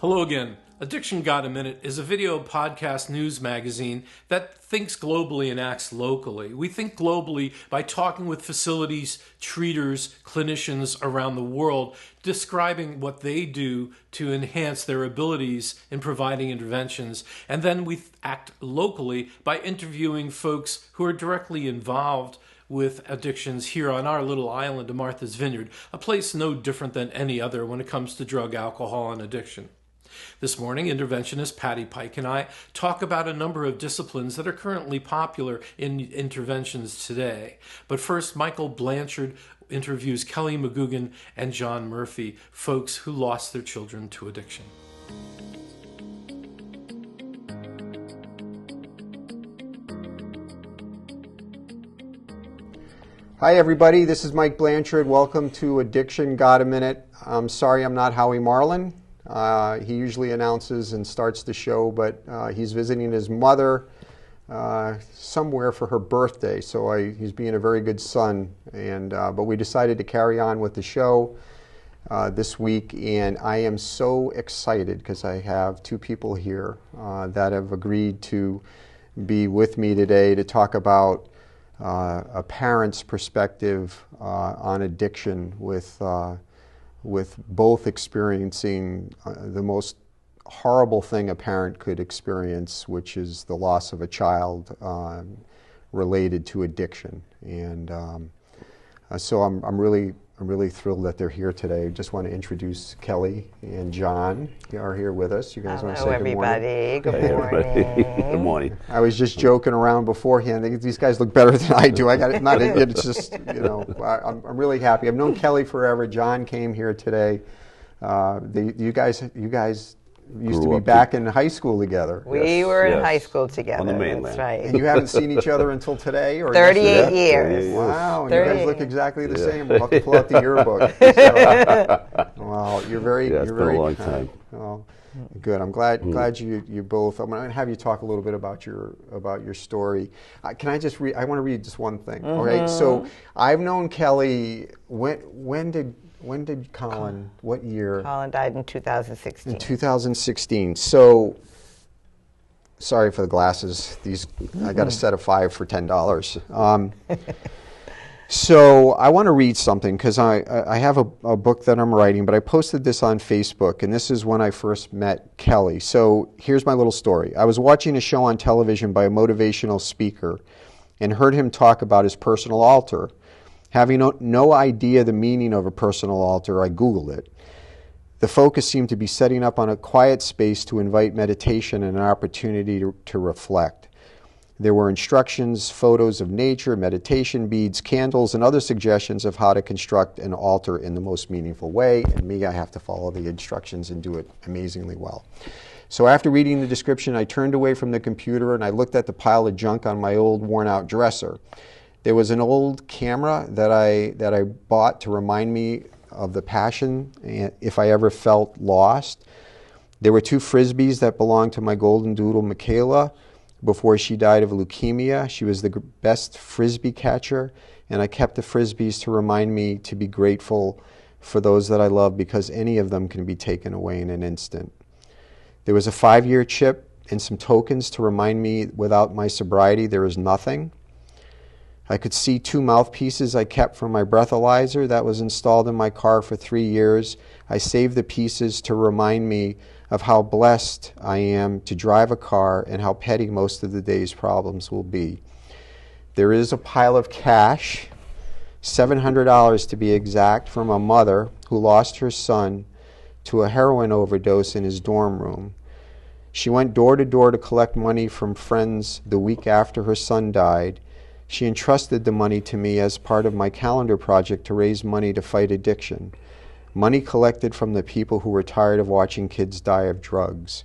Hello again. Addiction Got a Minute is a video podcast news magazine that thinks globally and acts locally. We think globally by talking with facilities, treaters, clinicians around the world, describing what they do to enhance their abilities in providing interventions. And then we act locally by interviewing folks who are directly involved with addictions here on our little island of Martha's Vineyard, a place no different than any other when it comes to drug, alcohol, and addiction. This morning, interventionist Patty Pike and I talk about a number of disciplines that are currently popular in interventions today. But first, Michael Blanchard interviews Kelly McGugan and John Murphy, folks who lost their children to addiction. Hi everybody, this is Mike Blanchard. Welcome to Addiction Got a Minute. I'm sorry I'm not Howie Marlin. He usually announces and starts the show, but he's visiting his mother somewhere for her birthday, so he's being a very good son. But we decided to carry on with the show this week, and I am so excited because I have two people here that have agreed to be with me today to talk about a parent's perspective on addiction, with both experiencing the most horrible thing a parent could experience, which is the loss of a child related to addiction. And so I'm really thrilled that they're here today. Just want to introduce Kelly and John. They are here with us. You guys want to say good morning? Good morning. Good morning. I was just joking around beforehand. These guys look better than I do. It's just, I'm really happy. I've known Kelly forever. John came here today. You guys used to be back in high school together. We were in high school together. On the mainland. That's right. And you haven't seen each other until today? Or 38 years. Wow, and you guys look exactly the same. We'll have to pull out the yearbook. So, well, you're very it's been a long time. Well, good. I'm glad you both. I'm going to have you talk a little bit about your story. Can I just read? I want to read just one thing. Mm-hmm. Okay. So I've known Kelly. When did Colin, what year? Colin died in 2016. In 2016. So, sorry for the glasses. I got a set of 5 for $10. So I want to read something because I have a book that I'm writing, but I posted this on Facebook, and this is when I first met Kelly. So here's my little story. I was watching a show on television by a motivational speaker and heard him talk about his personal altar. Having no idea the meaning of a personal altar, I Googled it. The focus seemed to be setting up on a quiet space to invite meditation and an opportunity to reflect. There were instructions, photos of nature, meditation beads, candles, and other suggestions of how to construct an altar in the most meaningful way. And me, I have to follow the instructions and do it amazingly well. So after reading the description, I turned away from the computer and I looked at the pile of junk on my old worn-out dresser. There was an old camera that I bought to remind me of the passion if I ever felt lost. There were 2 Frisbees that belonged to my golden doodle, Michaela, before she died of leukemia. She was the best Frisbee catcher, and I kept the Frisbees to remind me to be grateful for those that I love because any of them can be taken away in an instant. There was a 5-year chip and some tokens to remind me without my sobriety there is nothing. I could see 2 mouthpieces I kept from my breathalyzer that was installed in my car for 3 years. I saved the pieces to remind me of how blessed I am to drive a car and how petty most of the day's problems will be. There is a pile of cash, $700 to be exact, from a mother who lost her son to a heroin overdose in his dorm room. She went door to door to collect money from friends the week after her son died. She entrusted the money to me as part of my calendar project to raise money to fight addiction. Money collected from the people who were tired of watching kids die of drugs.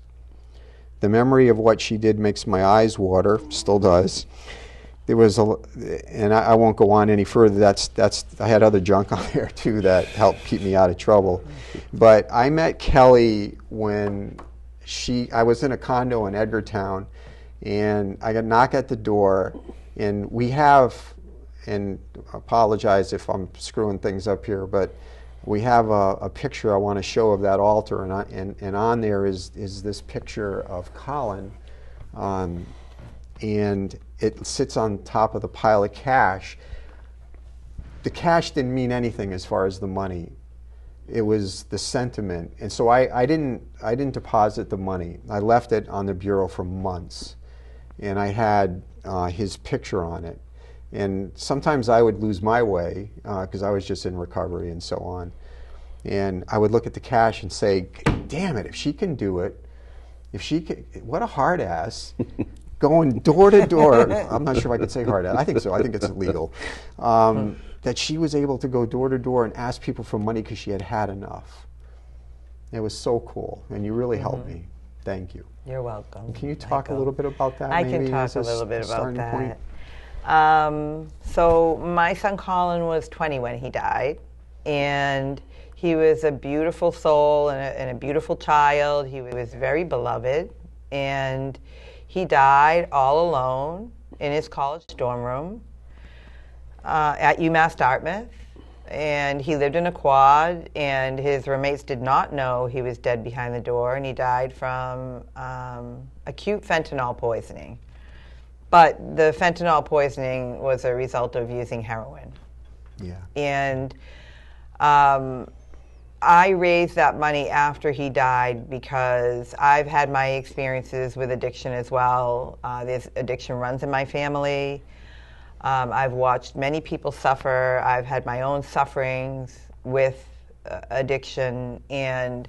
The memory of what she did makes my eyes water, still does. There was and I won't go on any further. I had other junk on there too that helped keep me out of trouble. But I met Kelly when I was in a condo in Edgartown, and I got a knock at the door. And we have, and apologize if I'm screwing things up here, but we have a picture I want to show of that altar, and on there is this picture of Colin, and it sits on top of the pile of cash. The cash didn't mean anything as far as the money. It was the sentiment, and so I didn't deposit the money. I left it on the bureau for months, and I had his picture on it. And sometimes I would lose my way because I was just in recovery and so on. And I would look at the cash and say, "Damn it! If she can do it, if she can, what a hard ass." Going door to door. I'm not sure if I could say hard ass. I think so. I think it's illegal. That she was able to go door to door and ask people for money because she had had enough. It was so cool, and you really helped me. Thank you. You're welcome. Can you talk a little bit about that? I maybe, can talk as a little bit about starting point? that. So my son Colin was 20 when he died, and he was a beautiful soul and a beautiful child. He was very beloved, and he died all alone in his college dorm room at UMass Dartmouth. And he lived in a quad, and his roommates did not know he was dead behind the door, and he died from acute fentanyl poisoning. But the fentanyl poisoning was a result of using heroin. Yeah. And I raised that money after he died because I've had my experiences with addiction as well. This addiction runs in my family. I've watched many people suffer. I've had my own sufferings with addiction, and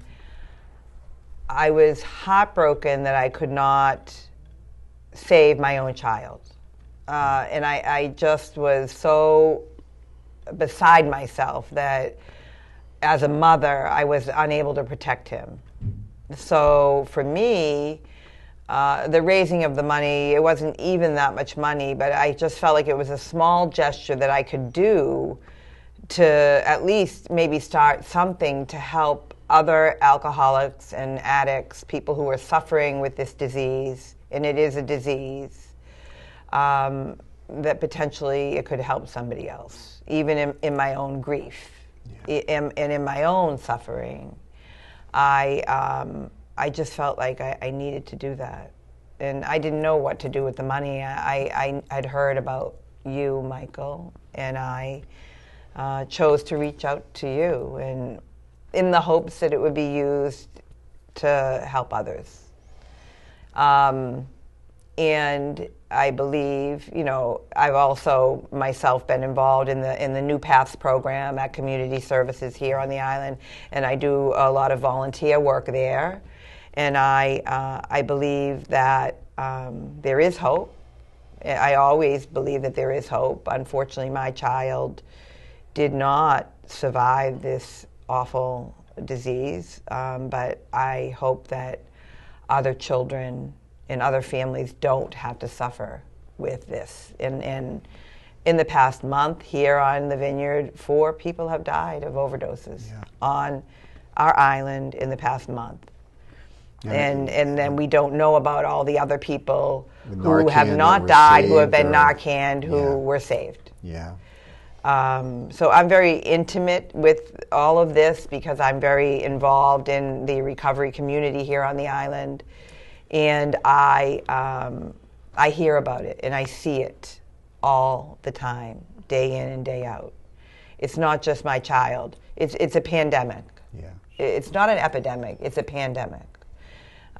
I was heartbroken that I could not save my own child. And I just was so beside myself that as a mother, I was unable to protect him. So for me, the raising of the money, it wasn't even that much money, but I just felt like it was a small gesture that I could do to at least maybe start something to help other alcoholics and addicts, people who are suffering with this disease, and it is a disease, that potentially it could help somebody else, even in my own grief. And in my own suffering. I just felt like I needed to do that. And I didn't know what to do with the money. I'd heard about you, Michael, and I chose to reach out to you, and in the hopes that it would be used to help others. And I believe, I've also myself been involved in the New Paths program at Community Services here on the island, and I do a lot of volunteer work there. And I believe that there is hope. I always believe that there is hope. Unfortunately, my child did not survive this awful disease, but I hope that other children and other families don't have to suffer with this. In the past month here on the Vineyard, 4 people have died of overdoses on our island in the past month. And then we don't know about all the other people who have not died, who have been Narcaned, who were saved. Yeah. So I'm very intimate with all of this because I'm very involved in the recovery community here on the island. And I hear about it and I see it all the time, day in and day out. It's not just my child. It's a pandemic. Yeah. It's not an epidemic. It's a pandemic.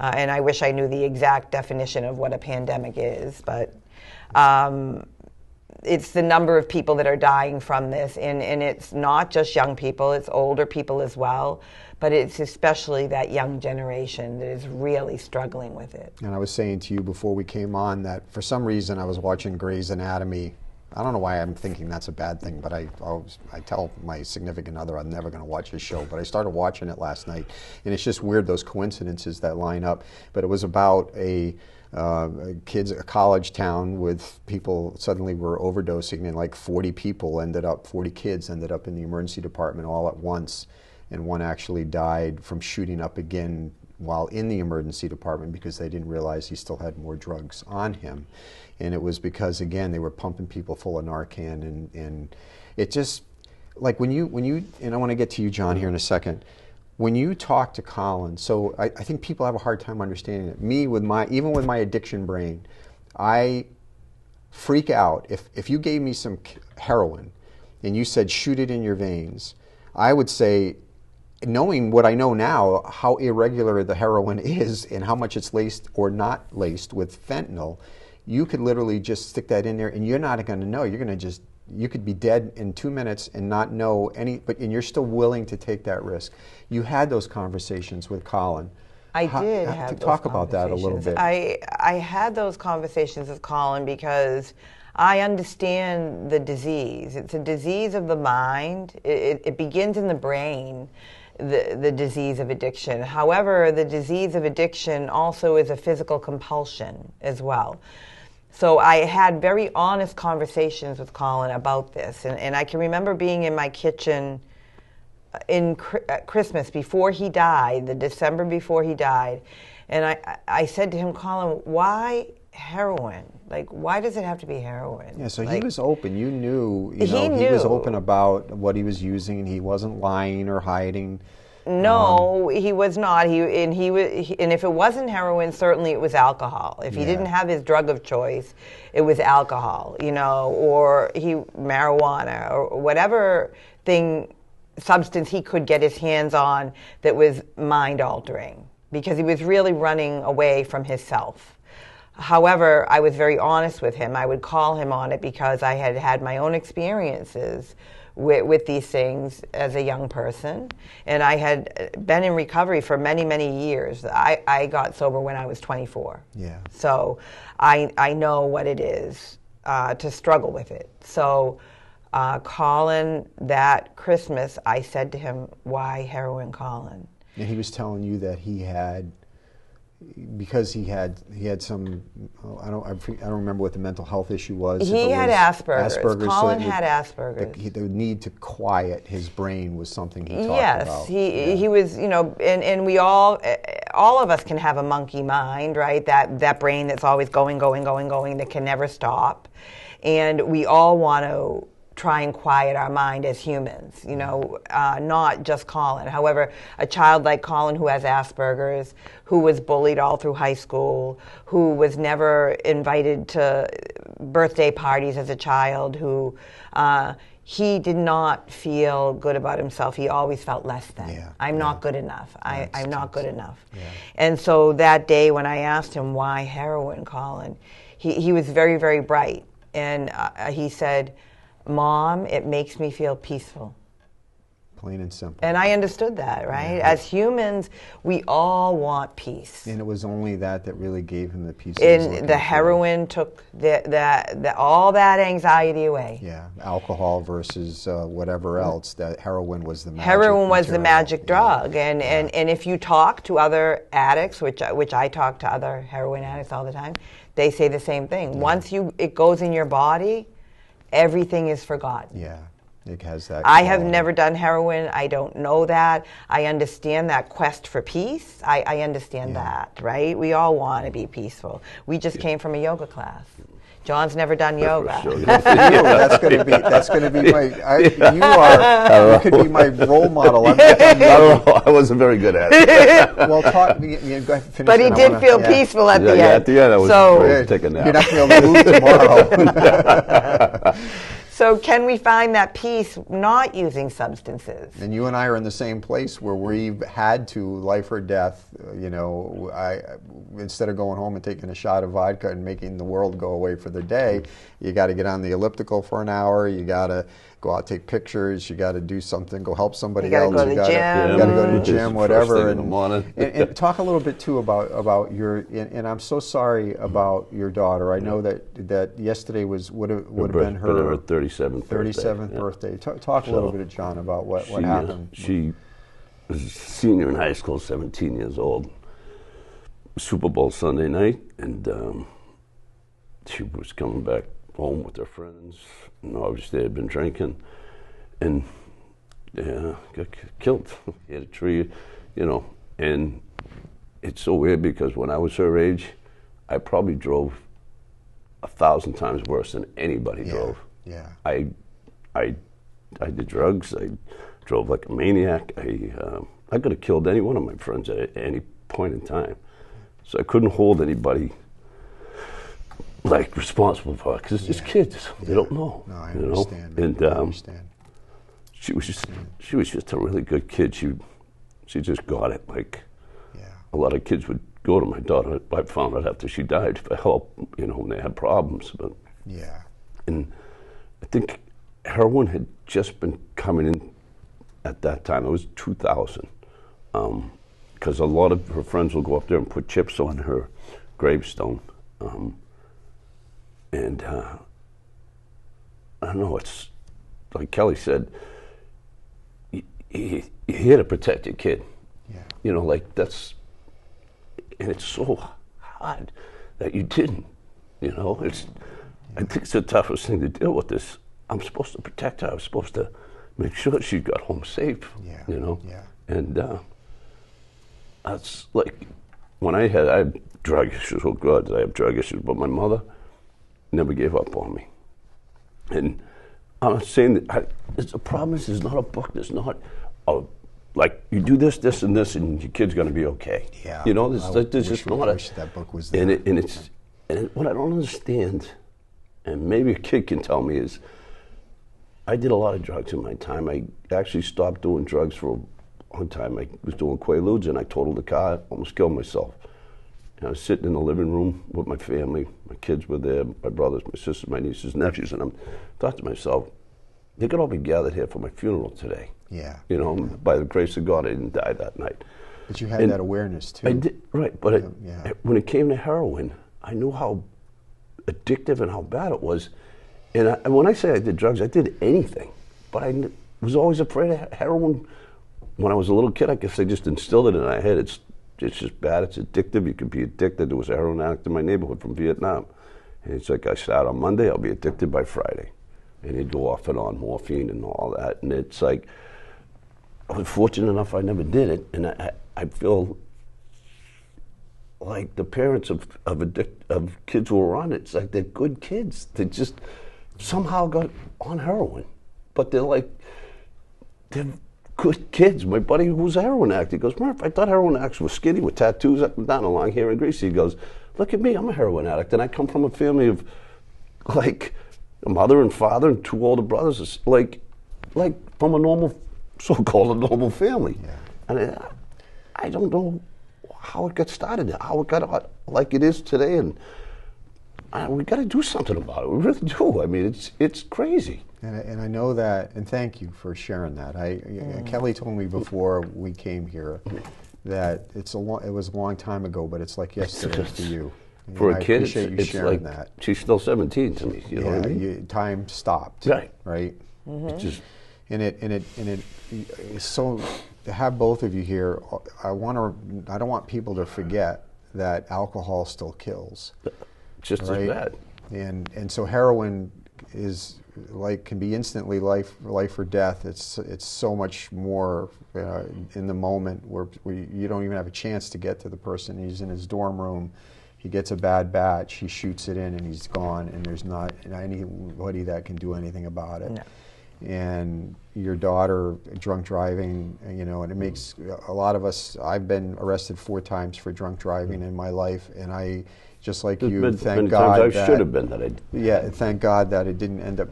And I wish I knew the exact definition of what a pandemic is, but it's the number of people that are dying from this, and it's not just young people, it's older people as well, but it's especially that young generation that is really struggling with it. And I was saying to you before we came on that for some reason I was watching Grey's Anatomy. I don't know why I'm thinking that's a bad thing, but I tell my significant other I'm never going to watch this show, but I started watching it last night, and it's just weird, those coincidences that line up. But it was about a college town with people suddenly were overdosing, and like 40 kids ended up in the emergency department all at once, and one actually died from shooting up again while in the emergency department because they didn't realize he still had more drugs on him. And it was because, again, they were pumping people full of Narcan, and it just, like when you, and I want to get to you, John, here in a second. When you talk to Colin, so I think people have a hard time understanding it. Me, even with my addiction brain, I freak out. If you gave me some heroin and you said, shoot it in your veins, I would say, knowing what I know now, how irregular the heroin is and how much it's laced or not laced with fentanyl, you could literally just stick that in there and you're not going to know. You're going to you could be dead in 2 minutes and not know and you're still willing to take that risk. You had those conversations with Colin. I did have those talk about that a little bit. I had those conversations with Colin because I understand the disease. It's a disease of the mind. It begins in the brain, the disease of addiction. However, the disease of addiction also is a physical compulsion as well. So I had very honest conversations with Colin about this. And I can remember being in my kitchen in Christmas before he died, the December before he died. And I said to him, Colin, why heroin? Like, why does it have to be heroin? Yeah, so he was open. You knew, he was open about what he was using. He wasn't lying or hiding. No, he was not. And if it wasn't heroin, certainly it was alcohol. If he didn't have his drug of choice, it was alcohol, or marijuana or whatever substance he could get his hands on that was mind altering, because he was really running away from himself. However, I was very honest with him. I would call him on it because I had had my own experiences with these things as a young person, and I had been in recovery for many, many years. I got sober when I was 24. Yeah. So I know what it is to struggle with it. So Colin, that Christmas, I said to him, why heroin, Colin? And he was telling you that he had, because he had some, I don't remember what the mental health issue was. He had Asperger's. Colin had Asperger's. The need to quiet his brain was something he talked about. Yes, he was, and we all of us can have a monkey mind, right? That brain that's always going, that can never stop. And we all want to try and quiet our mind as humans, not just Colin. However, a child like Colin who has Asperger's, who was bullied all through high school, who was never invited to birthday parties as a child, who he did not feel good about himself. He always felt less than. I'm not good enough. I'm not good enough. Yeah. And so that day when I asked him, why heroin, Colin, he was very, very bright. And he said, Mom, it makes me feel peaceful. Plain and simple. And I understood that, right? Yeah. As humans, we all want peace. And it was only that really gave him the peace. And the heroin took all that anxiety away. Yeah, alcohol versus whatever else. That heroin was the magic Heroin was material. the magic drug. And if you talk to other addicts, which I talk to other heroin addicts all the time, they say the same thing. Yeah. Once it goes in your body, everything is forgotten. Yeah, it has that. I have never done heroin. I don't know that. I understand that quest for peace. I understand that, right? We all want to be peaceful. We just came from a yoga class. John's never done yoga. That's going to be my. You could be my role model. I wasn't very good at it. Well, go ahead, finish. But he did feel peaceful at the end. Yeah, at the end I was taking a nap. You're not going to be able to move tomorrow. So can we find that peace not using substances? And you and I are in the same place where we've had to life or death. Instead of going home and taking a shot of vodka and making the world go away for the day, you got to get on the elliptical for an hour. You got to go out, take pictures. You got to do something. Go help somebody else. You got to go to the gym, whatever. In the morning. and talk a little bit too about your. And I'm so sorry about your daughter. I know that yesterday would have been her 37th birthday. Talk a little bit, John, about what happened. She was a senior in high school, 17 years old. Super Bowl Sunday night, and she was coming back home with her friends, and obviously they had been drinking, and got killed. Hit a tree, and it's so weird because when I was her age, I probably drove 1,000 times worse than anybody drove. Yeah. I I did drugs. I drove like a maniac. I could have killed any one of my friends at any point in time. So I couldn't hold anybody like responsible for it, because it's just kids. They don't know. No, I you understand. Know? And I understand. she was just a really good kid. She just got it. Like a lot of kids would go to my daughter. I found out after she died for help, you know, when they had problems. But and I think heroin had just been coming in at that time. It was 2000, because a lot of her friends will go up there and put chips on her gravestone. And I don't know, it's like Kelly said, you're here to protect your kid. You know, like that's, and it's so hard that you didn't, you know. I think it's the toughest thing to deal with this. I'm supposed to protect her. I was supposed to make sure she got home safe, you know. And that's like, when I had drug issues, oh God, I have drug issues, but my mother never gave up on me. And I'm not saying that, the problem is there's not a book, there's not like, you do this, this, and this, and your kid's gonna be okay. You know, there's just not I wish that book was there. And what I don't understand, and maybe a kid can tell me, is I did a lot of drugs in my time. I actually stopped doing drugs for a long time. I was doing Quaaludes, and I totaled the car, almost killed myself. And I was sitting in the living room with my family. My kids were there, my brothers, my sisters, my nieces, nephews, and I thought to myself, they could all be gathered here for my funeral today. You know, by the grace of God, I didn't die that night. But you had that awareness too. I did, right, but when it came to heroin, I knew how addictive and how bad it was. And when I say I did drugs, I did anything. But I was always afraid of heroin. When I was a little kid, I guess they just instilled it in my head. It's just bad, it's addictive, you can be addicted. There was a heroin addict in my neighborhood from Vietnam. And it's like, I start on Monday, I'll be addicted by Friday. And he'd go off and on morphine and all that. And it's like, I was fortunate enough I never did it. And I feel like the parents of kids who are on it, it's like they're good kids. They just somehow got on heroin. But they're good kids. My buddy who was a heroin addict, he goes, Murph, I thought heroin addicts were skinny with tattoos up and down and long hair and greasy. He goes, look at me, I'm a heroin addict. And I come from a family of like a mother and father and two older brothers. It's like from a normal, so-called a normal family. And I don't know how it got started, how it got like it is today. And we got to do something about it. We really do. I mean, it's crazy. And I know that, and thank you for sharing that. Kelly told me before we came here that it was a long time ago, but it's like yesterday for you. For a kid, appreciate you sharing that. She's still 17 to me. You know what I mean? Time stopped. Right. It's just, so to have both of you here, I don't want people to forget that alcohol still kills. Just as bad. And so heroin can be instantly life or death. It's so much more in the moment where you don't even have a chance to get to the person. He's in his dorm room, he gets a bad batch, he shoots it in, and he's gone. And there's not anybody that can do anything about it. No. And your daughter drunk driving, and it makes a lot of us. I've been arrested 4 times for drunk driving in my life, and I. Just like you, thank God I should have been that I. Yeah, thank God that it didn't end up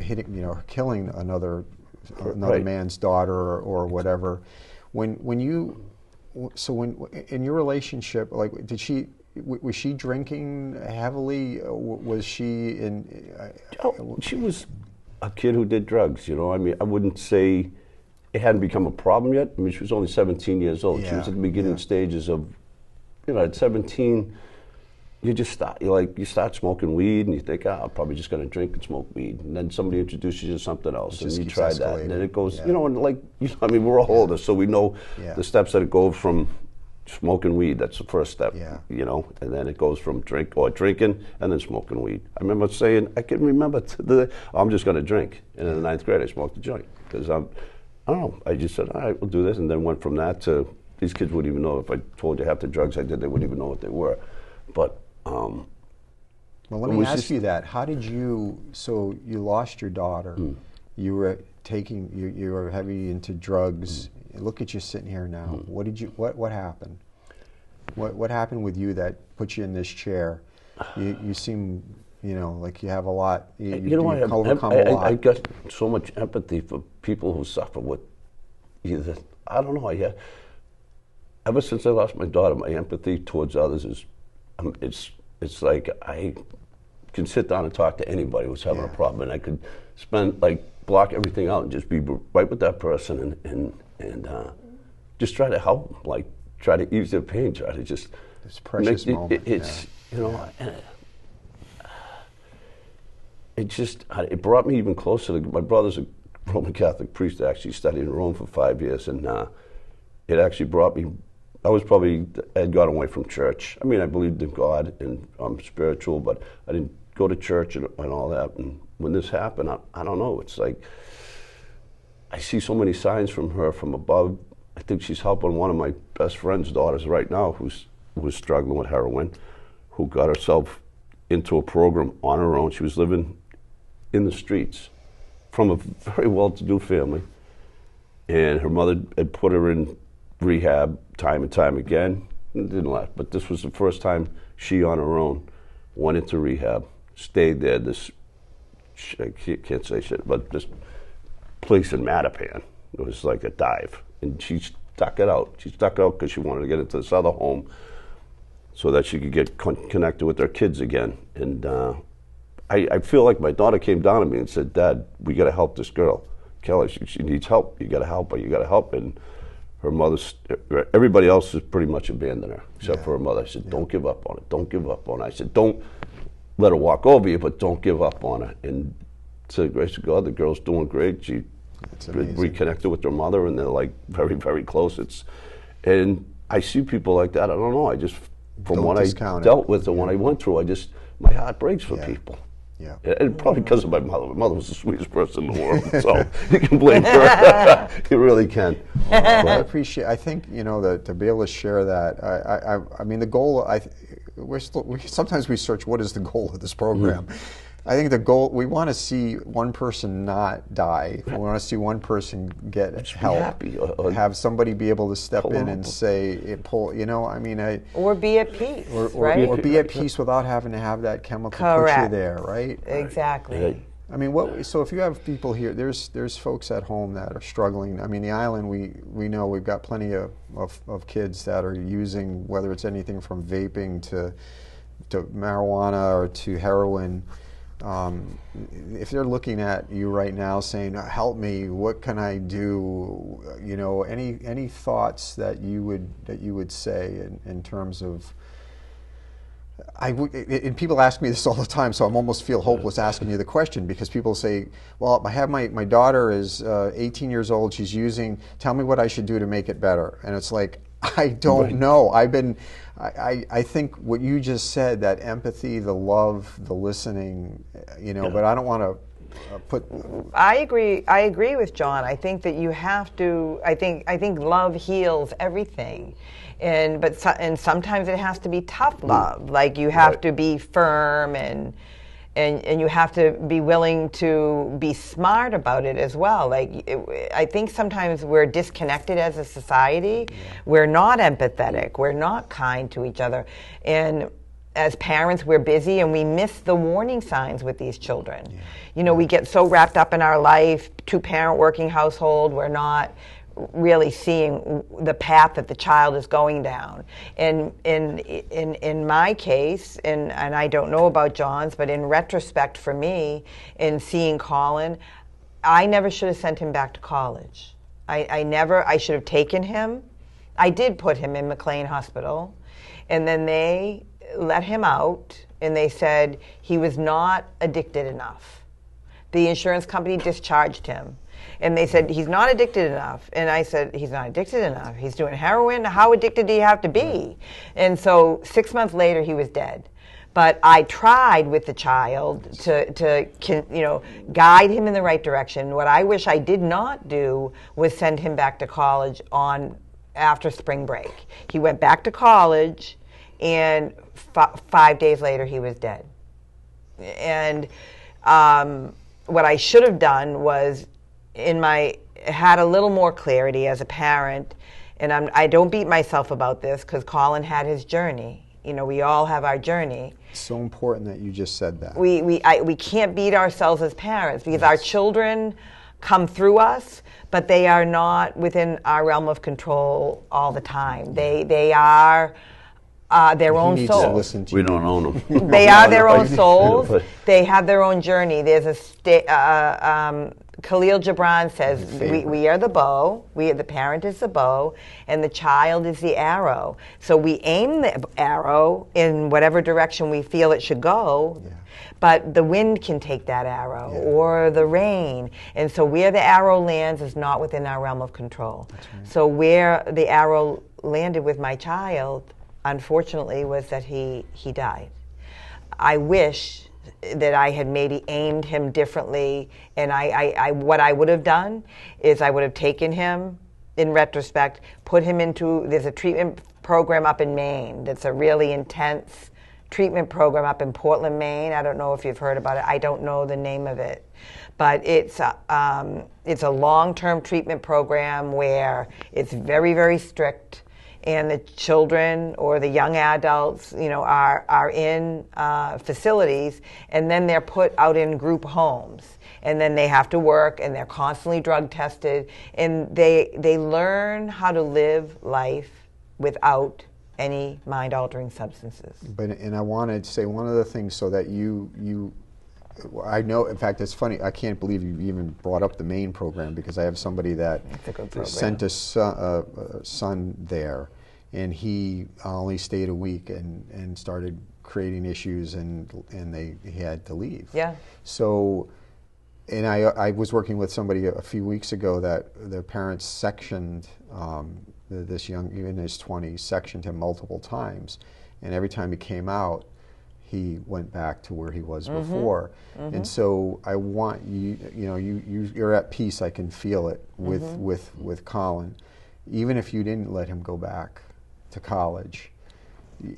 killing another man's daughter or whatever. When in your relationship, like, was she drinking heavily? Was she in? She was a kid who did drugs. I mean, I wouldn't say it hadn't become a problem yet. I mean, she was only 17 years old. She was at the beginning stages of, at 17. You just start, you start smoking weed, and you think, I'm probably just going to drink and smoke weed. And then somebody introduces you to something else, and you try that. And then it goes, I mean, we're all older, so we know the steps that it go from smoking weed. That's the first step, and then it goes from drinking, and then smoking weed. I remember saying, I can remember I'm just going to drink. And in the 9th grade, I smoked a joint. Because I don't know, I just said, all right, we'll do this. And then went from that to, these kids wouldn't even know if I told you half the drugs I did, they wouldn't even know what they were. But well, let me ask you that. How did you? So you lost your daughter, you were taking, you were heavy into drugs. Look at you sitting here now. What happened? What happened with you that put you in this chair? You seem, like you have a lot. You've overcome a lot. I got so much empathy for people who suffer with either. I don't know. Ever since I lost my daughter, my empathy towards others is, it's like I can sit down and talk to anybody who's having a problem, and I could block everything out and just be right with that person and just try to help them, try to ease their pain, try to just. It's a precious moment. It brought me even closer to, my brother's a Roman Catholic priest, actually studied in Rome for 5 years, and it actually brought me, I'd gotten away from church. I mean, I believed in God and I'm spiritual, but I didn't go to church and all that. And when this happened, I don't know, it's like, I see so many signs from her from above. I think she's helping one of my best friend's daughters right now who's struggling with heroin, who got herself into a program on her own. She was living in the streets from a very well-to-do family, and her mother had put her in rehab time and time again. It didn't last, but this was the first time she on her own went into rehab, stayed there. I can't say shit, but this place in Mattapan, it was like a dive, and she stuck it out. She stuck it out because she wanted to get into this other home so that she could get connected with her kids again. And I feel like my daughter came down to me and said, "Dad, we got to help this girl. Kelly, she needs help. You got to help her. You got to help." And her everybody else has pretty much abandoned her, except for her mother. I said, "Don't give up on it. Don't give up on it." I said, "Don't let her walk over you, but don't give up on her." And to the grace of God, the girl's doing great. She reconnected with her mother, and they're very, very close. And I see people like that. I don't know. From what I dealt with and what I went through, my heart breaks for people. Yeah. And probably because of my mother. My mother was the sweetest person in the world, so you can blame her. You really can. I think, to be able to share that, I mean, the goal, sometimes we search what is the goal of this program. I think the goal, we want to see one person not die. We want to see one person get help. Be happy. Have somebody be able to step in and say, or be at peace, right? Or be at peace without having to have that chemical put you there, right? Exactly. Right. I mean, so if you have people here, there's folks at home that are struggling. I mean, the island, we know we've got plenty of kids that are using, whether it's anything from vaping to marijuana or to heroin. If they're looking at you right now saying, "Help me, what can I do?" Any thoughts that you would say in terms of, and people ask me this all the time, so I almost feel hopeless asking you the question, because people say, "Well, I have my daughter is 18 years old, she's using, tell me what I should do to make it better." And it's like, I don't know. I think what you just said, that empathy, the love, the listening, but I don't want to put. I agree with John. I think that you have to. I think love heals everything, and sometimes it has to be tough love. Like you have to be firm and you have to be willing to be smart about it as well. I think sometimes we're disconnected as a society. We're not empathetic. We're not kind to each other. And as parents, we're busy and we miss the warning signs with these children. We get so wrapped up in our life, two-parent working household, we're not really seeing the path that the child is going down. And in my case, and I don't know about John's, but in retrospect for me, in seeing Colin, I never should have sent him back to college. I should have taken him. I did put him in McLean Hospital, and then they let him out, and they said he was not addicted enough. The insurance company discharged him. And they said, he's not addicted enough. And I said, he's not addicted enough. He's doing heroin. How addicted do you have to be? And so 6 months later, he was dead. But I tried with the child to guide him in the right direction. What I wish I did not do was send him back to college after spring break. He went back to college, and 5 days later, he was dead. And what I should have done was had a little more clarity as a parent, and I don't beat myself about this because Colin had his journey. We all have our journey. It's so important that you just said that. We can't beat ourselves as parents because our children come through us, but they are not within our realm of control all the time. They are their own souls. We don't own them. They are their own souls. They have their own journey. There's Khalil Gibran says, we are the bow, the parent is the bow, and the child is the arrow. So we aim the arrow in whatever direction we feel it should go, but the wind can take that arrow, or the rain. And so where the arrow lands is not within our realm of control. Right. So where the arrow landed with my child, unfortunately, was that he died. I wish that I had maybe aimed him differently, and what I would have done is I would have taken him, in retrospect, put him there's a treatment program up in Maine that's a really intense treatment program up in Portland, Maine. I don't know if you've heard about it. I don't know the name of it, but it's a long-term treatment program where it's very, very strict. And the children or the young adults, are in facilities, and then they're put out in group homes, and then they have to work, and they're constantly drug tested, and they learn how to live life without any mind-altering substances. And I wanted to say one other thing so that I know, in fact, it's funny, I can't believe you even brought up the Maine program, because I have somebody that sent a son there, and he only stayed a week and started creating issues, and he had to leave. Yeah. So, and I was working with somebody a few weeks ago that their parents sectioned this young, even in his 20s, sectioned him multiple times, and every time he came out, he went back to where he was before. And so I want you're at peace. I can feel it with Colin. Even if you didn't let him go back to college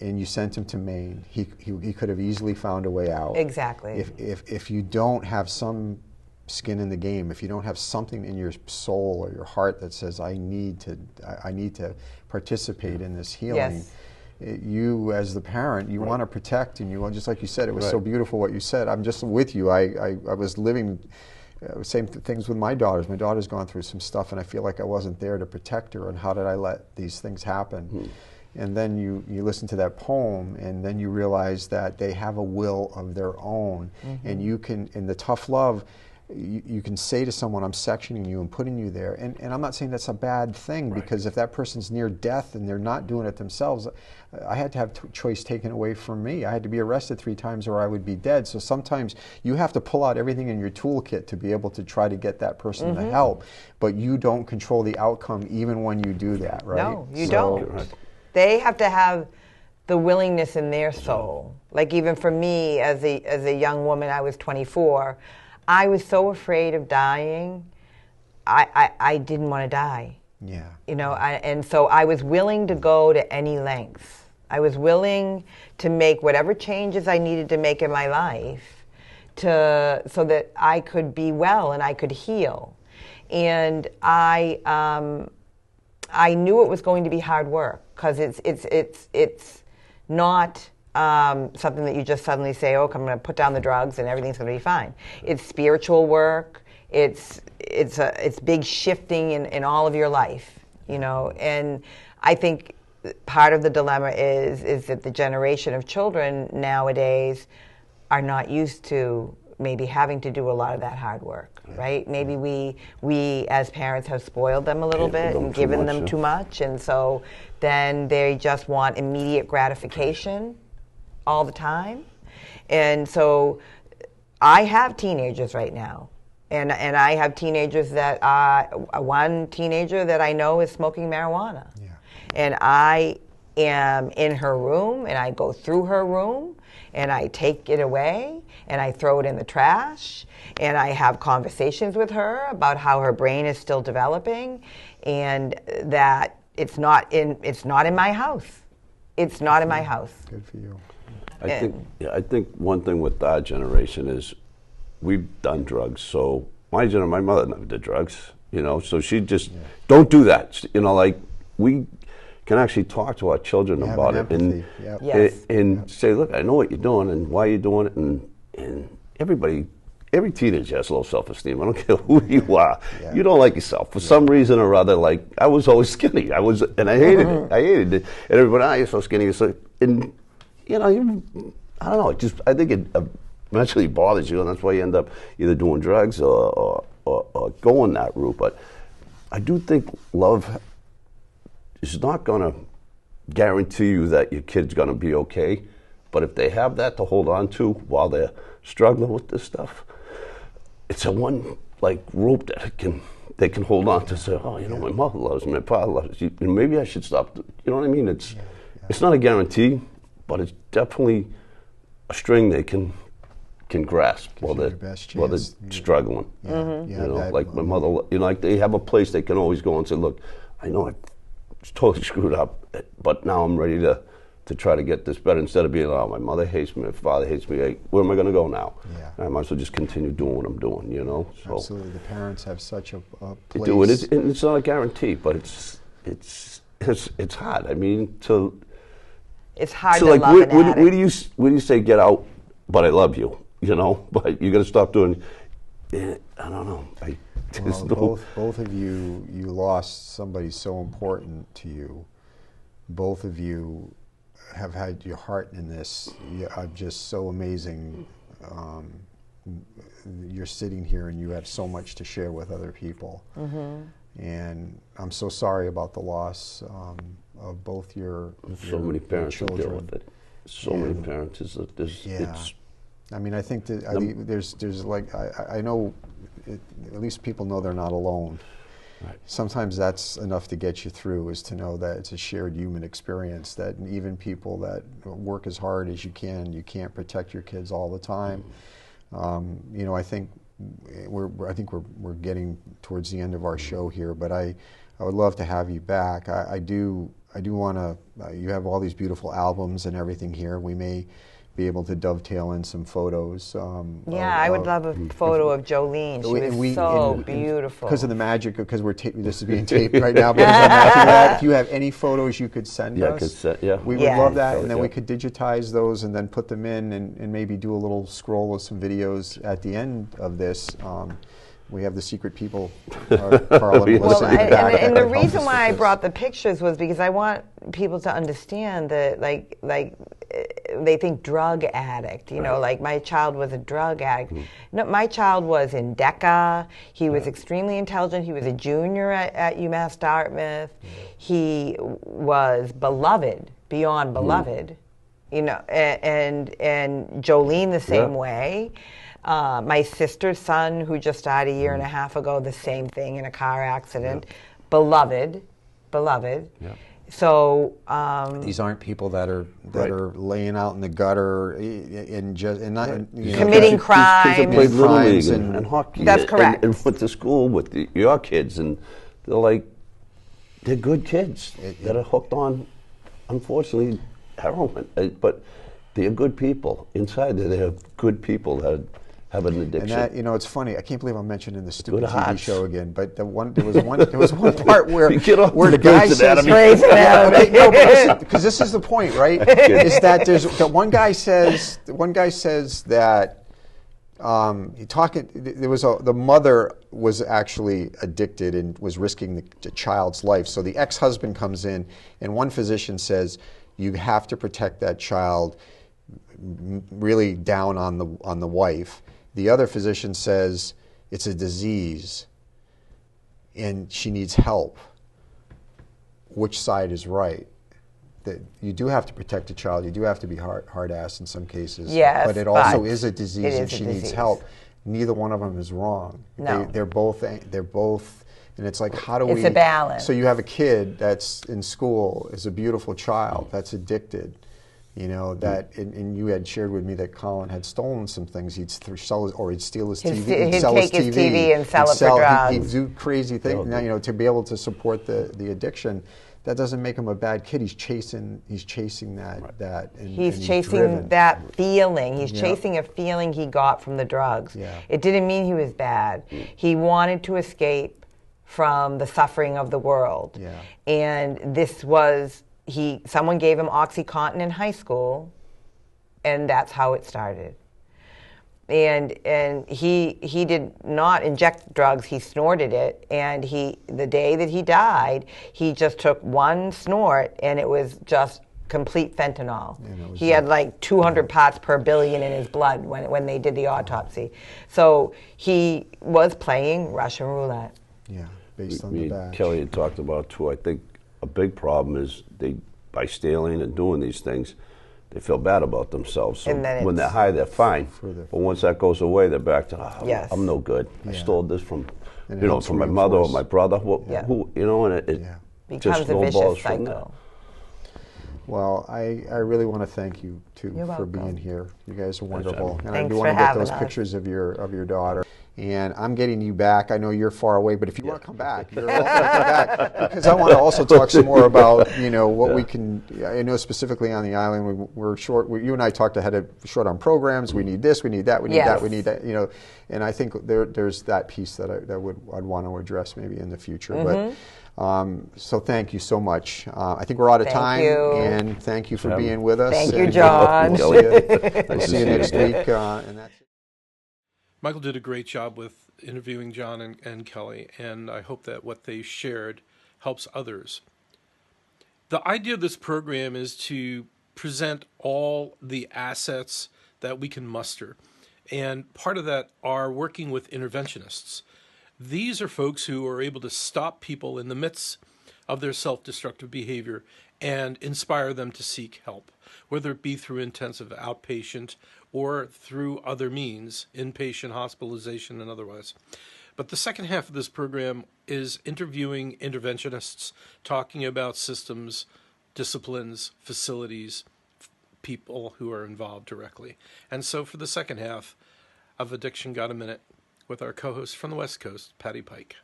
and you sent him to Maine, he could have easily found a way out. Exactly. If you don't have some skin in the game, if you don't have something in your soul or your heart that says I need to participate in this healing. Yes. You as the parent, you want to protect, and you want, just like you said, it was so beautiful what you said. I'm just with you. I was living same things with my daughters. My daughter's gone through some stuff, and I feel like I wasn't there to protect her. And how did I let these things happen? And then you listen to that poem, and then you realize that they have a will of their own, and you can, in the tough love, you can say to someone, I'm sectioning you and putting you there. And I'm not saying that's a bad thing, because if that person's near death and they're not doing it themselves, I had to have choice taken away from me. I had to be arrested 3 times or I would be dead. So sometimes you have to pull out everything in your toolkit to be able to try to get that person the help. But you don't control the outcome even when you do that, right? No, you don't. They have to have the willingness in their soul. Like even for me, as a young woman, I was 24. I was so afraid of dying, I didn't want to die. Yeah. And so I was willing to go to any lengths. I was willing to make whatever changes I needed to make in my life so that I could be well and I could heal. And I knew it was going to be hard work, because it's not something that you just suddenly say, oh, I'm going to put down the drugs and everything's going to be fine. It's spiritual work. It's big shifting in all of your life, And I think part of the dilemma is that the generation of children nowadays are not used to maybe having to do a lot of that hard work, right? Maybe we as parents have spoiled them a little bit and given them too much, and so then they just want immediate gratification all the time. And so I have teenagers right now, and I have teenagers that one teenager that I know is smoking marijuana. Yeah. And I am in her room, and I go through her room, and I take it away, and I throw it in the trash, and I have conversations with her about how her brain is still developing, and that it's not in my house. It's not in my house. Good for you. I think one thing with our generation is we've done drugs. So my mother never did drugs, so she just, don't do that. Like we can actually talk to our children about it and, and say, look, I know what you're doing and why you're doing it. And every teenager has low self-esteem. I don't care who you are. Yeah. You don't like yourself. For some reason or other, like, I was always skinny. I hated it. I hated it. And everybody, you're so skinny. So, and, I don't know. I think it eventually bothers you, and that's why you end up either doing drugs or going that route. But I do think love is not going to guarantee you that your kid's going to be okay. But if they have that to hold on to while they're struggling with this stuff, it's a one rope that they can hold on to. Say, oh, my mother loves me, my father loves you, and maybe I should stop. You know what I mean? It's not a guarantee, but it's definitely a string they can grasp while they're struggling. Like my mother, like they have a place they can always go and say, look, I know I totally screwed up, but now I'm ready to try to get this better, instead of being, oh, my mother hates me, my father hates me, where am I going to go now? I might as well just continue doing what I'm doing, So, absolutely, the parents have such a place. They do, and it's not a guarantee, but it's hard. I mean, it's hard to love an addict. Where do you say get out, but I love you, But you got to stop doing. I don't know. Both of you lost somebody so important to you. Both of you have had your heart in this. I'm just so amazing. You're sitting here and you have so much to share with other people. And I'm so sorry about the loss of both your many parents children. Deal with it. So many parents. I mean, I think that there's like I know. At least people know they're not alone. Right. Sometimes that's enough to get you through, is to know that it's a shared human experience, that even people that work as hard as you can't protect your kids all the time. I think we're getting towards the end of our show here, but I would love to have you back. I do want to. You have all these beautiful albums and everything here. We may be able to dovetail in some photos. I would love a photo of Jolene. She was so beautiful. Because of the magic, because this is being taped right now. Because of the magic of that, if you have any photos you could send us, we would love that, and then we could digitize those and then put them in, and maybe do a little scroll of some videos at the end of this. We have the secret people, Carl, and the reason why I brought the pictures was because I want people to understand that, like they think drug addict, like my child was a drug addict. No, my child was in DECA. He was extremely intelligent. He was a junior at UMass Dartmouth. He was beloved, beyond beloved, and Jolene the same way. My sister's son, who just died a year and a half ago, the same thing in a car accident. Beloved. Yeah. So these aren't people that are laying out in the gutter and committing crimes. Kids that played Little League and hockey. That's correct. And went to school with your kids, and they're good kids that are hooked on, unfortunately, heroin. But they're good people inside there. They have good people that have an addiction. And that, it's funny. I can't believe I'm mentioning the stupid TV show again. But there was one part where the guy says, because this is the point, right? Is that one guy says that the mother was actually addicted and was risking the child's life. So the ex-husband comes in, and one physician says, you have to protect that child, really down on the wife. The other physician says it's a disease and she needs help. Which side is right? That you do have to protect the child. You do have to be hard-ass in some cases. Yes, but it also is a disease and she needs help. Neither one of them is wrong. No. They're both, and it's like, how do we? It's a balance. So you have a kid that's in school, is a beautiful child that's addicted. And you had shared with me that Colin had stolen some things. He'd steal his TV. He'd take his TV and sell it for drugs. He'd do crazy things. Now, to be able to support the addiction, that doesn't make him a bad kid. He's chasing that. And He's and chasing driven. that feeling. He's Yeah. chasing a feeling he got from the drugs. Yeah. It didn't mean he was bad. He wanted to escape from the suffering of the world. Yeah. And this was, someone gave him OxyContin in high school, and that's how it started. And he did not inject drugs, he snorted it, and the day that he died, he just took one snort, and it was just complete fentanyl. He had like 200 parts per billion in his blood when they did the autopsy. So he was playing Russian roulette. Yeah, based on Me the and batch. Kelly had talked about too. I think a big problem is by stealing and doing these things, they feel bad about themselves. So And then when they're it's- high, they're fine. Further. But once that goes away, they're back to, Yes. I'm no good. I Yeah. stole this from, And it helps from my mother or reinforce. my brother. Yeah. Who, and it Yeah. just Becomes a snowballs vicious from there. cycle. Well, I really want to thank you too You're for welcome. being here. You guys are wonderful, having and Thanks I do want for to get having those us. pictures of your daughter. And I'm getting you back. I know you're far away, but if you want to come back, you're welcome to come back. Because I want to also talk some more about what we can. I know specifically on the island, we're short. You and I talked ahead short on programs. We need this. We need that. We need that. We need that. And I think there's that piece that I'd want to address maybe in the future. But so thank you so much. I think we're out of Thank time, you. and thank you for being with us. Thank you, And, John. We'll see you next week. And that's it. Michael did a great job with interviewing John and Kelly, and I hope that what they shared helps others. The idea of this program is to present all the assets that we can muster, and part of that are working with interventionists. These are folks who are able to stop people in the midst of their self-destructive behavior and inspire them to seek help, whether it be through intensive outpatient or through other means, inpatient, hospitalization, and otherwise. But the second half of this program is interviewing interventionists, talking about systems, disciplines, facilities, people who are involved directly. And so for the second half of Addiction Got a Minute, with our co-host from the West Coast, Patty Pike.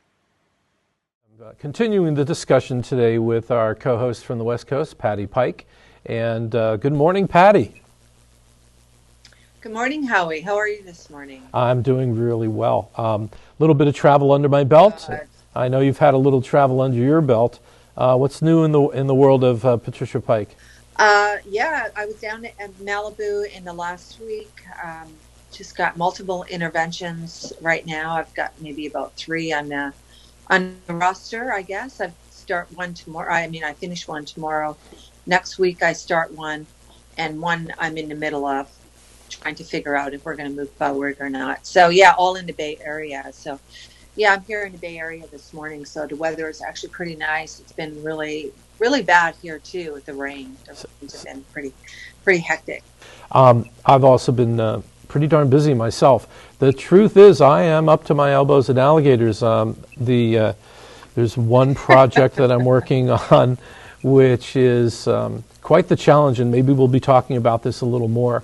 Continuing the discussion today with our co-host from the West Coast, Patty Pike. And good morning, Patty. Good morning, Howie. How are you this morning? I'm doing really well. A little bit of travel under my belt. Good. I know you've had a little travel under your belt. What's new in the world of Patricia Pike? Yeah, I was down at Malibu in the last week. Just got multiple interventions right now. I've got maybe about 3 on the roster, I guess. I start one tomorrow. I finish one tomorrow. Next week I start one, and one I'm in the middle of trying to figure out if we're going to move forward or not. So yeah, all in the Bay Area. So yeah, I'm here in the Bay Area this morning. So the weather is actually pretty nice. It's been really, really bad here too with the rain. The rains have been pretty hectic. I've also been pretty darn busy myself. The truth is, I am up to my elbows in alligators. There's one project that I'm working on, which is quite the challenge, and maybe we'll be talking about this a little more.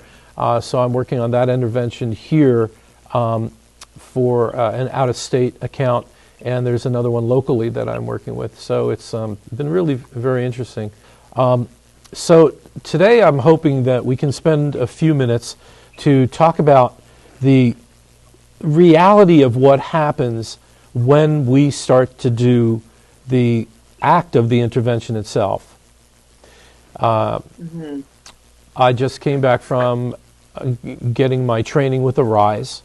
So I'm working on that intervention here for an out-of-state account, and there's another one locally that I'm working with. So it's been really very interesting. So today I'm hoping that we can spend a few minutes to talk about the reality of what happens when we start to do the act of the intervention itself. I just came back from getting my training with Arise,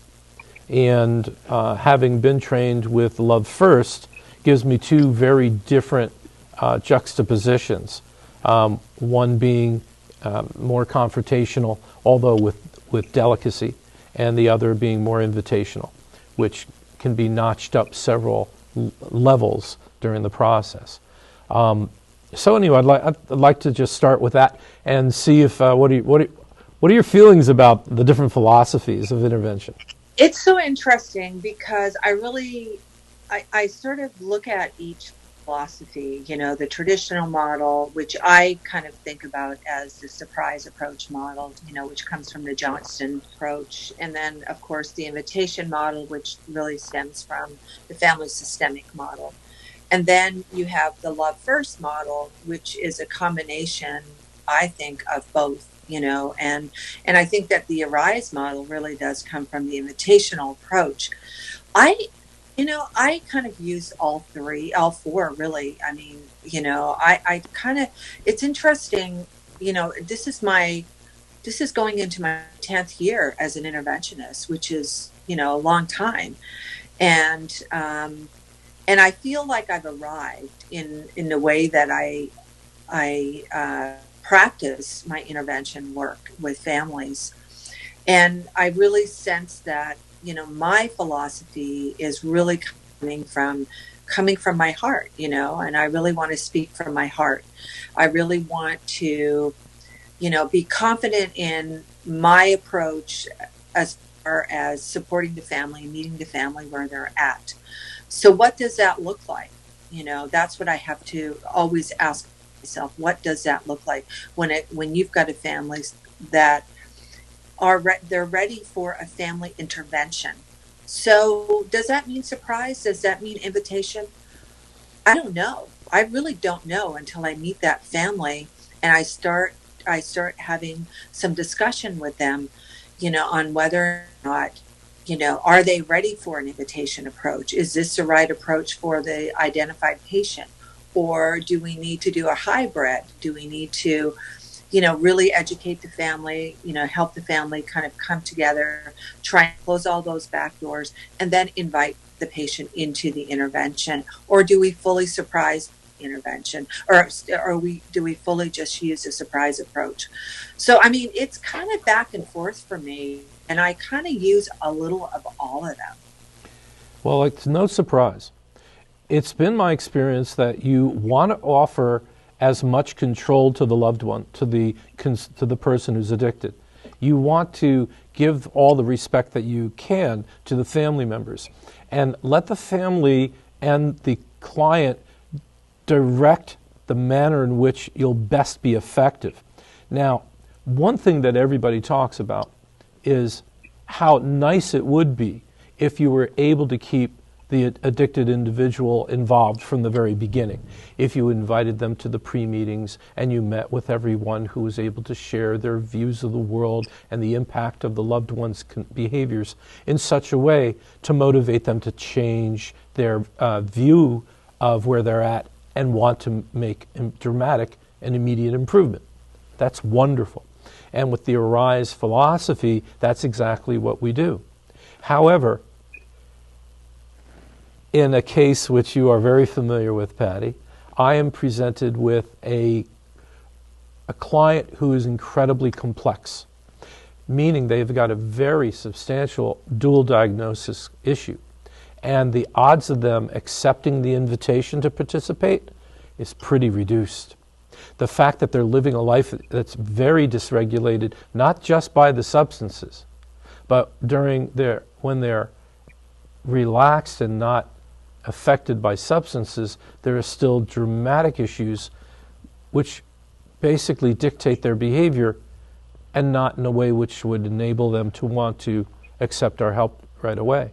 and having been trained with Love First gives me 2 very different juxtapositions. One being more confrontational, although with delicacy, and the other being more invitational, which can be notched up several levels during the process. So anyway, I'd like to just start with that and see if what are your feelings about the different philosophies of intervention? It's so interesting because I sort of look at each philosophy, the traditional model, which I kind of think about as the surprise approach model, which comes from the Johnston approach. And then, of course, the invitation model, which really stems from the family systemic model. And then you have the Love First model, which is a combination, I think, of both, and I think that the Arise model really does come from the invitational approach. I, I kind of use all three, all four, really. I mean, I kind of, it's interesting, this is going into my 10th year as an interventionist, which is, a long time. And, and I feel like I've arrived in the way that I practice my intervention work with families. And I really sense that, my philosophy is really coming from my heart, and I really want to speak from my heart. I really want to, be confident in my approach as far as supporting the family, meeting the family where they're at. So what does that look like? That's what I have to always ask myself. What does that look like when you've got a family that they're ready for a family intervention? So does that mean surprise? Does that mean invitation? I don't know. I really don't know until I meet that family and I start having some discussion with them, on whether or not, are they ready for an invitation approach? Is this the right approach for the identified patient? Or do we need to do a hybrid? Do we need to, really educate the family, help the family kind of come together, try and close all those back doors, and then invite the patient into the intervention? Or do we fully surprise intervention, or do we fully just use a surprise approach? So, I mean, it's kind of back and forth for me, and I kind of use a little of all of them. Well, it's no surprise. It's been my experience that you want to offer as much control to the loved one, to the person who's addicted. You want to give all the respect that you can to the family members, and let the family and the client direct the manner in which you'll best be effective. Now, one thing that everybody talks about is how nice it would be if you were able to keep the addicted individual involved from the very beginning. If you invited them to the pre-meetings and you met with everyone who was able to share their views of the world and the impact of the loved one's behaviors in such a way to motivate them to change their view of where they're at and want to make dramatic and immediate improvement. That's wonderful. And with the Arise philosophy, that's exactly what we do. However, in a case which you are very familiar with, Patty, I am presented with a client who is incredibly complex, meaning they've got a very substantial dual diagnosis issue. And the odds of them accepting the invitation to participate is pretty reduced. The fact that they're living a life that's very dysregulated, not just by the substances, but when they're relaxed and not affected by substances, there are still dramatic issues which basically dictate their behavior, and not in a way which would enable them to want to accept our help right away.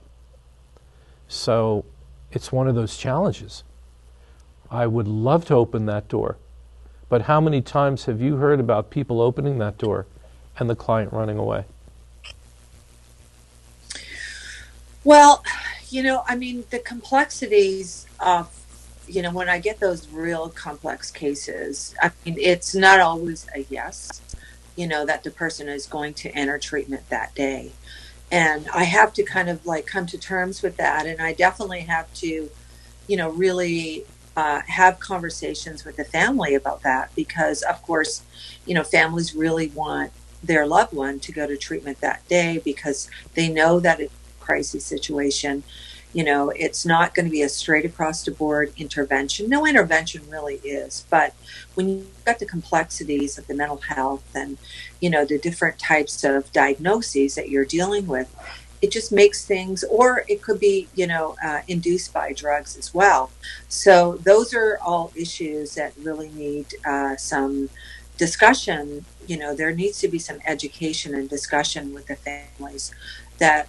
So it's one of those challenges. I would love to open that door, but how many times have you heard about people opening that door and the client running away? Well, I mean, the complexities of, when I get those real complex cases, I mean, it's not always a yes, that the person is going to enter treatment that day. And I have to kind of like come to terms with that. And I definitely have to, really have conversations with the family about that, because of course, families really want their loved one to go to treatment that day because they know that it's a crisis situation. It's not going to be a straight across the board intervention. No intervention really is. But when you've got the complexities of the mental health and, the different types of diagnoses that you're dealing with, it just makes things, or it could be, induced by drugs as well. So those are all issues that really need some discussion. There needs to be some education and discussion with the families that,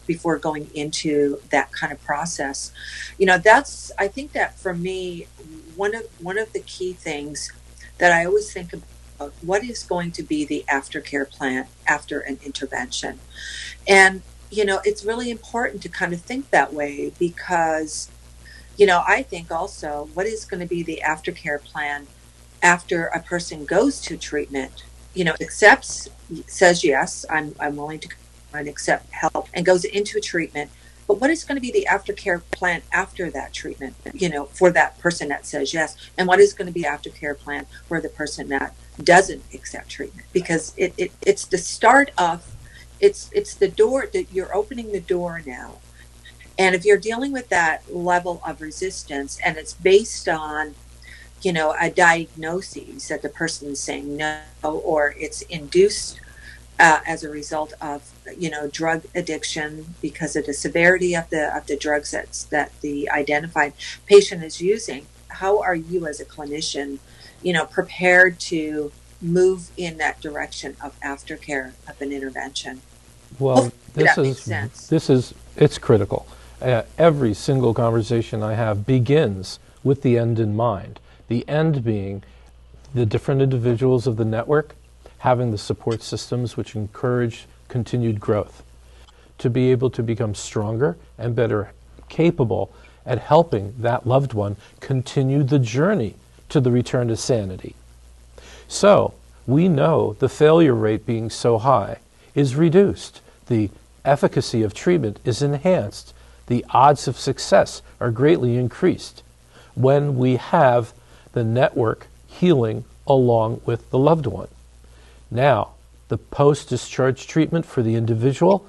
before going into that kind of process. I think that for me, one of the key things that I always think about, what is going to be the aftercare plan after an intervention? And, it's really important to kind of think that way, because, I think also, what is going to be the aftercare plan after a person goes to treatment, says, yes, I'm willing to and accept help, and goes into a treatment. But what is going to be the aftercare plan after that treatment, for that person that says yes? And what is going to be the aftercare plan for the person that doesn't accept treatment? Because it's the start of, it's the door that you're opening the door now. And if you're dealing with that level of resistance, and it's based on, a diagnosis that the person is saying no, or it's induced as a result of, drug addiction because of the severity of the drugs that the identified patient is using, how are you as a clinician, prepared to move in that direction of aftercare of an intervention? Well, it's critical. Every single conversation I have begins with the end in mind. The end being the different individuals of the network having the support systems which encourage continued growth, to be able to become stronger and better capable at helping that loved one continue the journey to the return to sanity. So we know the failure rate being so high is reduced. The efficacy of treatment is enhanced. The odds of success are greatly increased when we have the network healing along with the loved one. Now, the post-discharge treatment for the individual,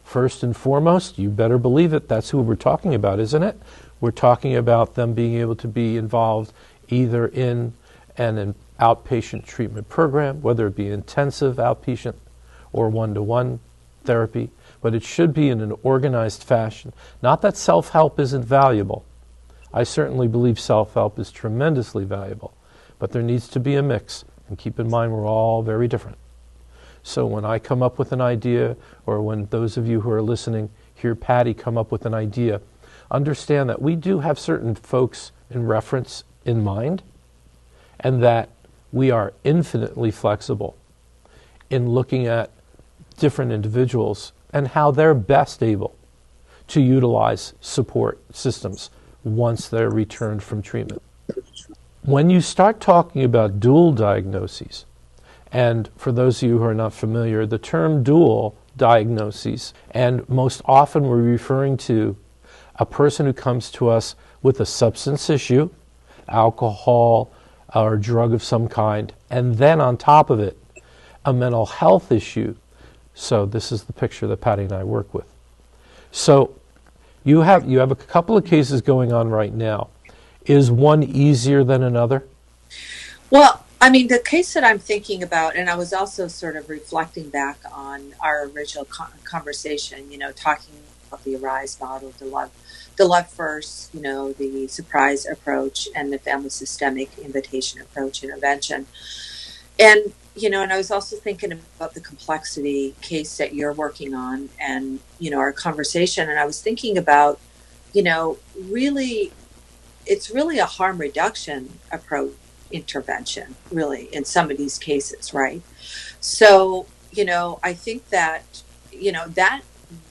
first and foremost, you better believe it, that's who we're talking about, isn't it? We're talking about them being able to be involved either in an outpatient treatment program, whether it be intensive outpatient or one-to-one therapy, but it should be in an organized fashion. Not that self-help isn't valuable. I certainly believe self-help is tremendously valuable, but there needs to be a mix. And keep in mind, we're all very different. So when I come up with an idea, or when those of you who are listening hear Patty come up with an idea, understand that we do have certain folks in reference in mind, and that we are infinitely flexible in looking at different individuals and how they're best able to utilize support systems once they're returned from treatment. When you start talking about dual diagnoses, and for those of you who are not familiar, the term dual diagnoses, and most often we're referring to a person who comes to us with a substance issue, alcohol or drug of some kind, and then on top of it, a mental health issue. So this is the picture that Patty and I work with. So you have a couple of cases going on right now. Is one easier than another? Well, I mean, the case that I'm thinking about, and I was also sort of reflecting back on our original conversation, talking about the ARISE model, the love first, the surprise approach, and the family systemic invitation approach intervention. And, and I was also thinking about the complexity case that you're working on and, our conversation. And I was thinking about, really, it's really a harm reduction approach intervention, really, in some of these cases, right? So, I think that,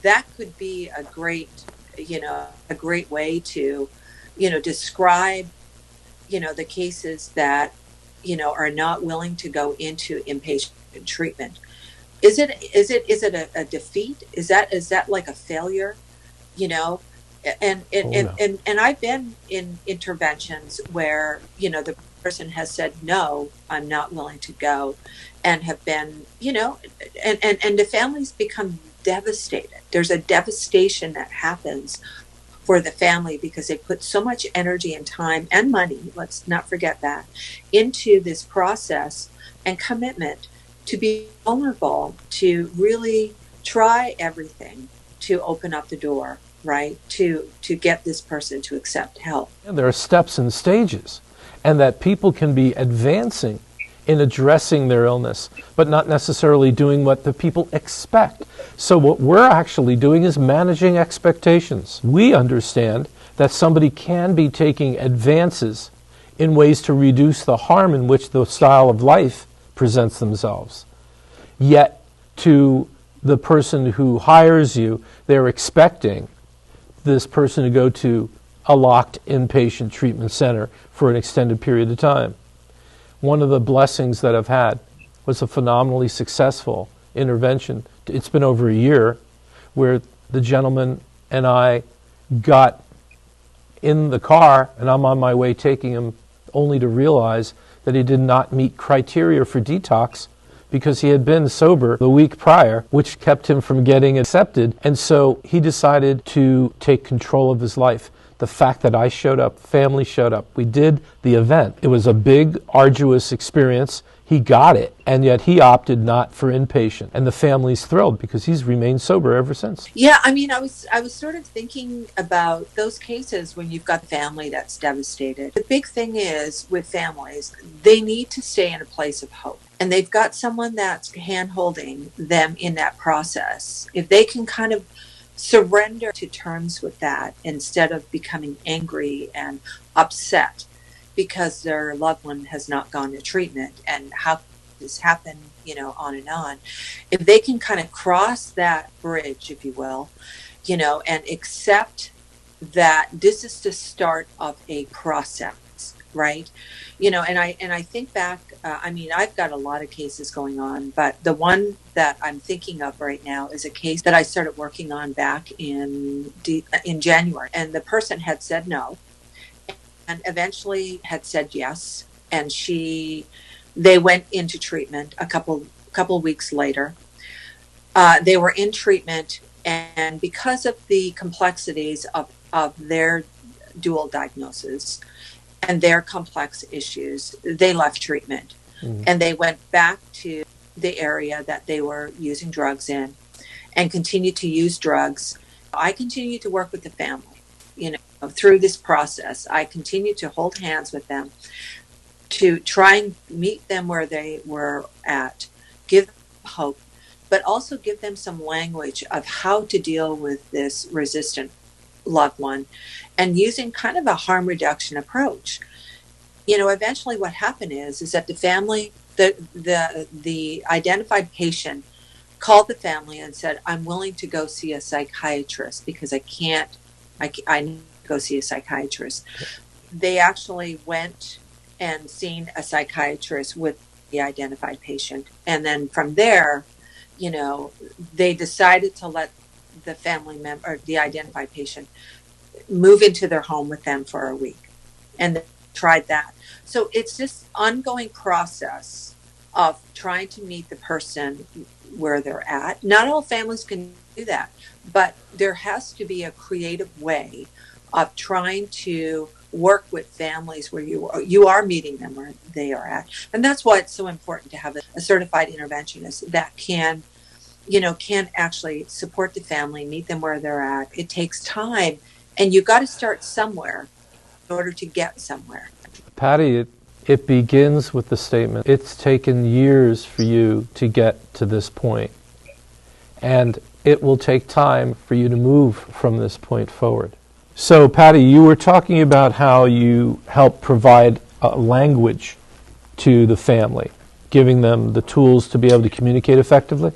that could be a great way to, describe, the cases that, are not willing to go into inpatient treatment. Is it a defeat? Is that like a failure? And I've been in interventions where, the person has said, no, I'm not willing to go, and have been, and the families become devastated. There's a devastation that happens for the family because they put so much energy and time and money, let's not forget that, into this process and commitment to be vulnerable, to really try everything to open up the door, right, to get this person to accept help. And there are steps and stages, and that people can be advancing in addressing their illness, but not necessarily doing what the people expect. So what we're actually doing is managing expectations. We understand that somebody can be taking advances in ways to reduce the harm in which the style of life presents themselves. Yet to the person who hires you, they're expecting this person to go to a locked inpatient treatment center for an extended period of time. One of the blessings that I've had was a phenomenally successful intervention. It's been over a year where the gentleman and I got in the car and I'm on my way taking him, only to realize that he did not meet criteria for detox because he had been sober the week prior, which kept him from getting accepted. And so he decided to take control of his life. The fact that I showed up, family showed up, we did the event. It was a big, arduous experience. He got it, and yet he opted not for inpatient. And the family's thrilled because he's remained sober ever since. Yeah, I mean, I was sort of thinking about those cases when you've got a family that's devastated. The big thing is with families, they need to stay in a place of hope. And they've got someone that's hand-holding them in that process. If they can kind of surrender to terms with that instead of becoming angry and upset because their loved one has not gone to treatment and how this happened, on and on. If they can kind of cross that bridge, if you will, and accept that this is the start of a process, right? And I think back, I've got a lot of cases going on, but the one that I'm thinking of right now is a case that I started working on back in January. And the person had said no and eventually had said yes. And they went into treatment a couple weeks later. They were in treatment, and because of the complexities of their dual diagnosis and their complex issues, they left treatment. And they went back to the area that they were using drugs in and continued to use drugs. I continued to work with the family, through this process. I continued to hold hands with them to try and meet them where they were at, give them hope, but also give them some language of how to deal with this resistant loved one and using kind of a harm reduction approach. Eventually what happened is that the family, the identified patient called the family and said, I'm willing to go see a psychiatrist because I need to go see a psychiatrist. They actually went and seen a psychiatrist with the identified patient. And then from there, they decided to let the family member, or the identified patient, move into their home with them for a week. And they tried that. So it's this ongoing process of trying to meet the person where they're at. Not all families can do that, but there has to be a creative way of trying to work with families where you are meeting them where they are at. And that's why it's so important to have a certified interventionist that can actually support the family, meet them where they're at. It takes time, and you've got to start somewhere in order to get somewhere. Patty, it begins with the statement, it's taken years for you to get to this point, and it will take time for you to move from this point forward. So, Patty, you were talking about how you help provide a language to the family, giving them the tools to be able to communicate effectively?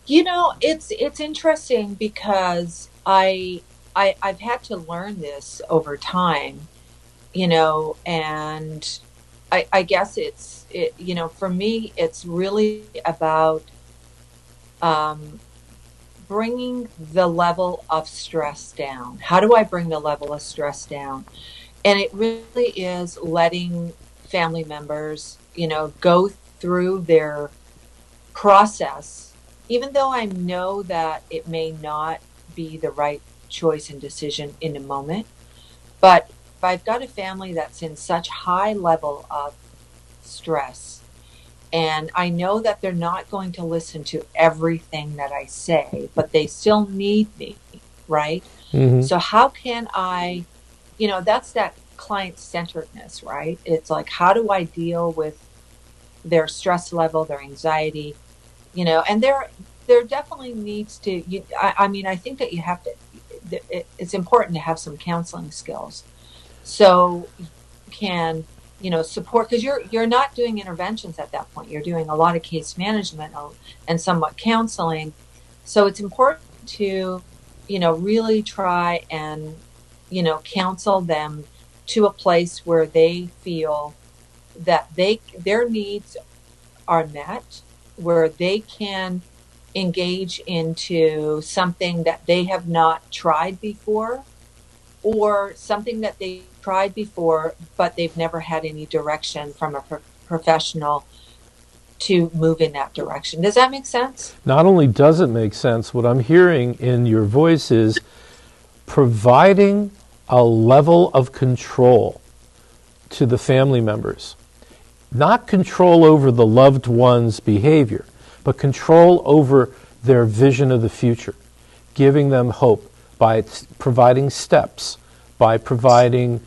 It's interesting because I've had to learn this over time, and I guess for me, it's really about bringing the level of stress down. How do I bring the level of stress down? And it really is letting family members, go through their process, even though I know that it may not be the right choice and decision in a moment. But if I've got a family that's in such high level of stress, and I know that they're not going to listen to everything that I say, but they still need me, right? Mm-hmm. So how can I, that's that client-centeredness, right? It's like, how do I deal with their stress level, their anxiety, and there definitely needs to, I mean, I think that you have to, it's important to have some counseling skills. So you can, support, because you're not doing interventions at that point. You're doing a lot of case management and somewhat counseling. So it's important to, really try and, counsel them to a place where they feel that their needs are met, where they can engage into something that they have not tried before, or something that they tried before but they've never had any direction from a professional to move in that direction. Does that make sense? Not only does it make sense, what I'm hearing in your voice is providing a level of control to the family members. Not control over the loved one's behavior, but control over their vision of the future, giving them hope by providing steps, by providing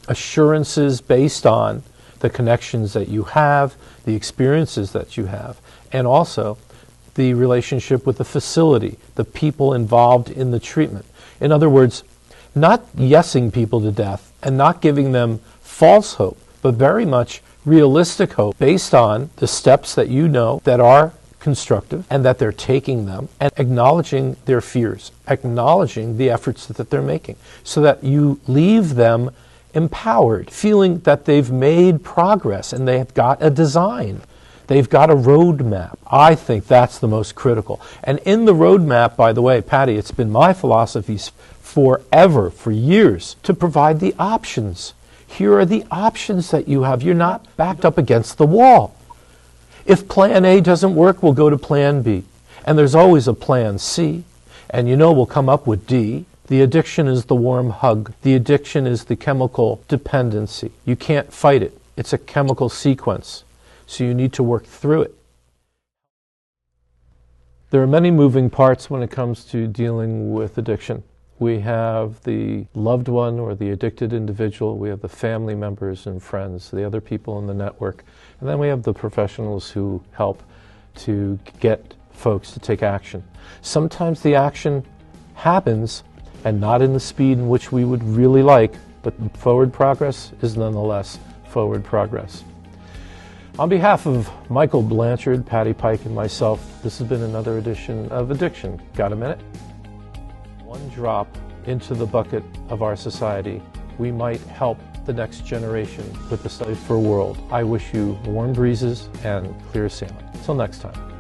assurances based on the connections that you have, the experiences that you have, and also the relationship with the facility, the people involved in the treatment. In other words, not yesing people to death and not giving them false hope, but very much realistic hope based on the steps that you know that are constructive and that they're taking them, and acknowledging their fears, acknowledging the efforts that they're making, so that you leave them empowered, feeling that they've made progress and they've got a design. They've got a roadmap. I think that's the most critical. And in the roadmap, by the way, Patty, it's been my philosophy forever, for years, to provide the options. Here are the options that you have. You're not backed up against the wall. If plan A doesn't work, we'll go to plan B. And there's always a plan C. And we'll come up with D. The addiction is the warm hug. The addiction is the chemical dependency. You can't fight it. It's a chemical sequence. So you need to work through it. There are many moving parts when it comes to dealing with addiction. We have the loved one or the addicted individual. We have the family members and friends, the other people in the network. And then we have the professionals who help to get folks to take action. Sometimes the action happens and not in the speed in which we would really like, but forward progress is nonetheless forward progress. On behalf of Michael Blanchard, Patty Pike, and myself, this has been another edition of Addiction. Got a minute? One drop into the bucket of our society, we might help the next generation with a safer world. I wish you warm breezes and clear sailing. Till next time.